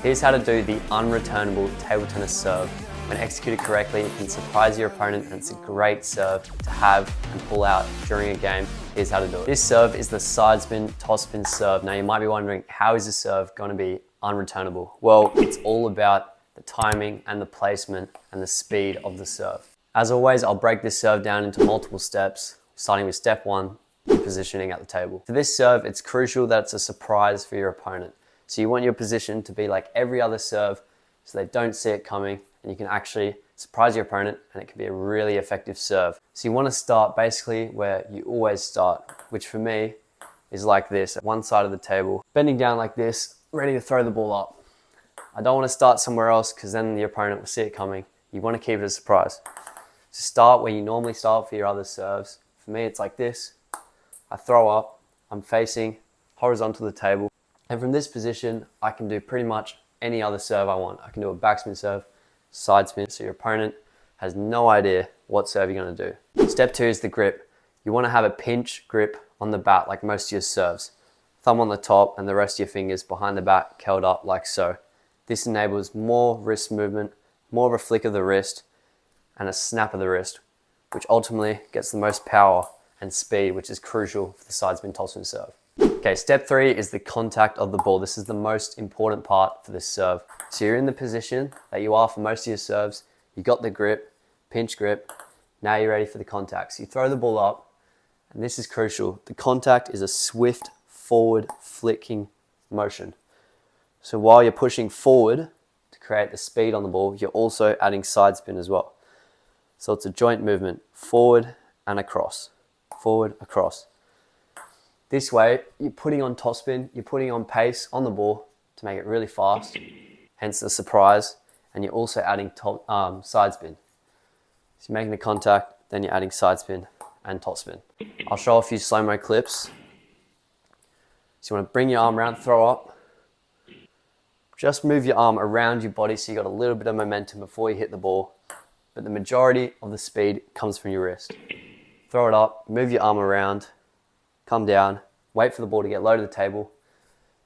Here's how to do the unreturnable table tennis serve. When executed correctly, it can surprise your opponent and it's a great serve to have and pull out during a game. Here's how to do it. This serve is the side spin, toss spin serve. Now you might be wondering, how is this serve going to be unreturnable? Well, it's all about the timing and the placement and the speed of the serve. As always, I'll break this serve down into multiple steps, starting with step 1, your positioning at the table. For this serve, it's crucial that it's a surprise for your opponent. So you want your position to be like every other serve so they don't see it coming and you can actually surprise your opponent and it can be a really effective serve. So you want to start basically where you always start, which for me is like this, at one side of the table, bending down like this, ready to throw the ball up. I don't want to start somewhere else because then the opponent will see it coming. You want to keep it a surprise. So start where you normally start for your other serves. For me, it's like this. I throw up, I'm facing horizontal to the table. And from this position, I can do pretty much any other serve I want. I can do a backspin serve, side spin, so your opponent has no idea what serve you're going to do. Step 2 is the grip. You want to have a pinch grip on the bat like most of your serves. Thumb on the top and the rest of your fingers behind the bat, curled up like so. This enables more wrist movement, more of a flick of the wrist, and a snap of the wrist, which ultimately gets the most power and speed, which is crucial for the side spin toss spin serve. Okay, step 3 is the contact of the ball. This is the most important part for this serve. So you're in the position that you are for most of your serves. You got the grip, pinch grip. Now you're ready for the contact. So you throw the ball up, and this is crucial. The contact is a swift forward flicking motion. So while you're pushing forward to create the speed on the ball, you're also adding side spin as well. So it's a joint movement, forward and across, forward, across. This way, you're putting on top spin, you're putting on pace on the ball to make it really fast, hence the surprise, and you're also adding side spin. So you're making the contact, then you're adding side spin and top spin. I'll show a few slow-mo clips. So you want to bring your arm around, throw up. Just move your arm around your body so you got a little bit of momentum before you hit the ball, but the majority of the speed comes from your wrist. Throw it up, move your arm around, come down, wait for the ball to get low to the table.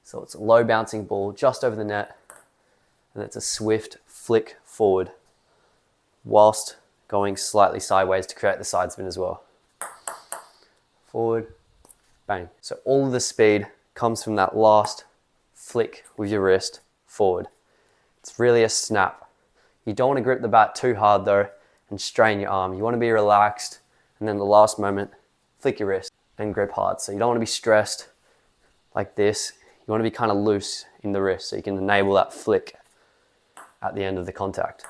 So it's a low bouncing ball just over the net, and it's a swift flick forward whilst going slightly sideways to create the side spin as well. Forward, bang. So all of the speed comes from that last flick with your wrist forward. It's really a snap. You don't want to grip the bat too hard though and strain your arm. You want to be relaxed, and then the last moment, flick your wrist and grip hard. So you don't want to be stressed like this. You want to be kind of loose in the wrist so you can enable that flick at the end of the contact.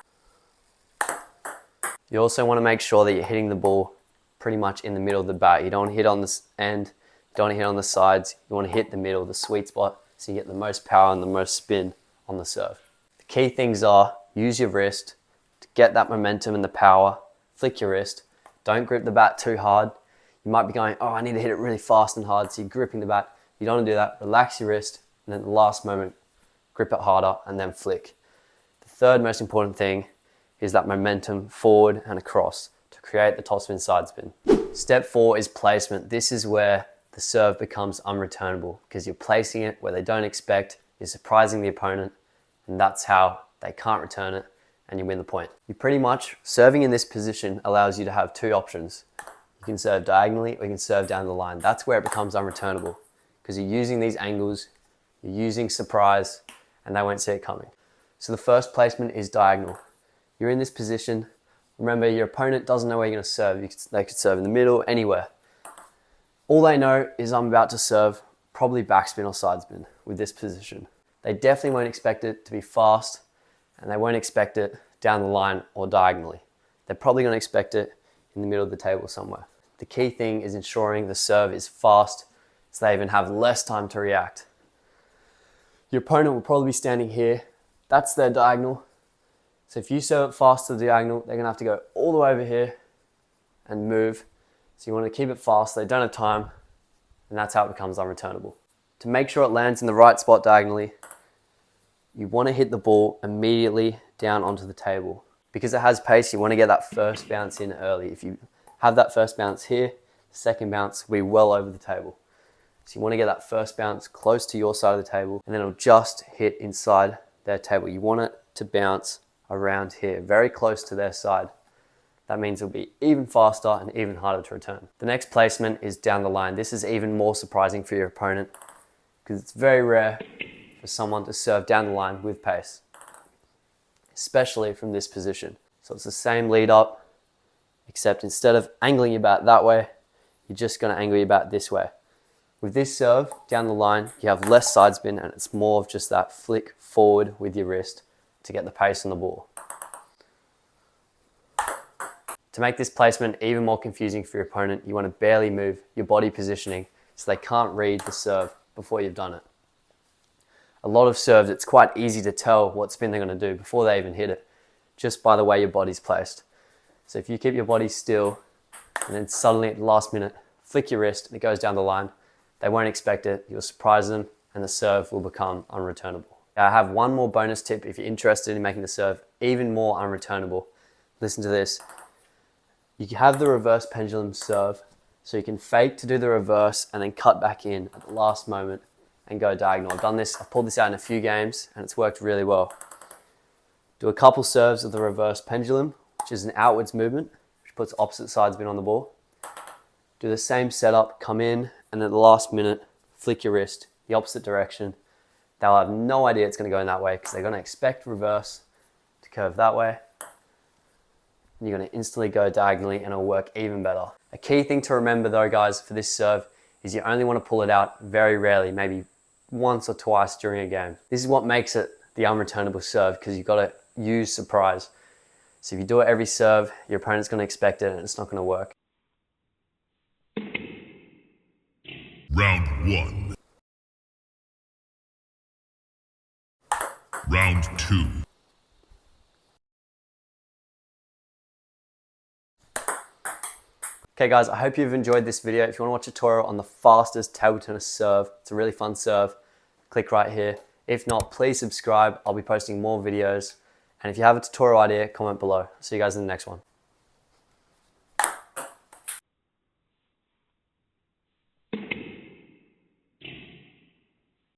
You also want to make sure that you're hitting the ball pretty much in the middle of the bat. You don't want to hit on this end, you don't want to hit on the sides. You want to hit the middle, the sweet spot, so you get the most power and the most spin on the serve. The key things are use your wrist to get that momentum and the power. Flick your wrist. Don't grip the bat too hard. You might be going, oh, I need to hit it really fast and hard, so you're gripping the bat. You don't want to do that. Relax your wrist, and then at the last moment, grip it harder, and then flick. The third most important thing is that momentum forward and across to create the top spin, side spin. Step 4 is placement. This is where the serve becomes unreturnable because you're placing it where they don't expect, you're surprising the opponent, and that's how they can't return it, and you win the point. You pretty much, serving in this position allows you to have 2 options. You can serve diagonally or you can serve down the line. That's where it becomes unreturnable because you're using these angles, you're using surprise, and they won't see it coming. So the first placement is diagonal. You're in this position. Remember, your opponent doesn't know where you're going to serve. They could serve in the middle, anywhere. All they know is I'm about to serve probably backspin or side spin with this position. They definitely won't expect it to be fast, and they won't expect it down the line or diagonally. They're probably going to expect it in the middle of the table somewhere. The key thing is ensuring the serve is fast so they even have less time to react. Your opponent will probably be standing here. That's their diagonal. So if you serve it fast to the diagonal, they're going to have to go all the way over here and move. So you want to keep it fast so they don't have time, and that's how it becomes unreturnable. To make sure it lands in the right spot diagonally, you want to hit the ball immediately down onto the table. Because it has pace, you want to get that first bounce in early. If you have that first bounce here, the second bounce will be well over the table. So you want to get that first bounce close to your side of the table, and then it'll just hit inside their table. You want it to bounce around here, very close to their side. That means it'll be even faster and even harder to return. The next placement is down the line. This is even more surprising for your opponent because it's very rare for someone to serve down the line with pace, especially from this position. So it's the same lead up, except instead of angling your bat that way, you're just going to angle your bat this way. With this serve down the line, you have less side spin and it's more of just that flick forward with your wrist to get the pace on the ball. To make this placement even more confusing for your opponent, you want to barely move your body positioning so they can't read the serve before you've done it. A lot of serves, it's quite easy to tell what spin they're going to do before they even hit it, just by the way your body's placed. So if you keep your body still and then suddenly at the last minute, flick your wrist and it goes down the line, they won't expect it, you'll surprise them and the serve will become unreturnable. I have one more bonus tip if you're interested in making the serve even more unreturnable. Listen to this. You have the reverse pendulum serve, so you can fake to do the reverse and then cut back in at the last moment and go diagonal. I've pulled this out in a few games and it's worked really well. Do a couple serves of the reverse pendulum, which is an outwards movement, which puts opposite side spin on the ball. Do the same setup, come in, and at the last minute, flick your wrist the opposite direction. They'll have no idea it's going to go in that way because they're going to expect reverse to curve that way. And you're going to instantly go diagonally and it'll work even better. A key thing to remember though, guys, for this serve is you only want to pull it out very rarely, maybe once or twice during a game. This is what makes it the unreturnable serve because you've got to use surprise. So if you do it every serve, your opponent's going to expect it and it's not going to work. Round 1. Round 2. Okay guys, I hope you've enjoyed this video. If you want to watch a tutorial on the fastest table tennis serve, it's a really fun serve, click right here. If not, please subscribe. I'll be posting more videos. And if you have a tutorial idea, comment below. See you guys in the next one.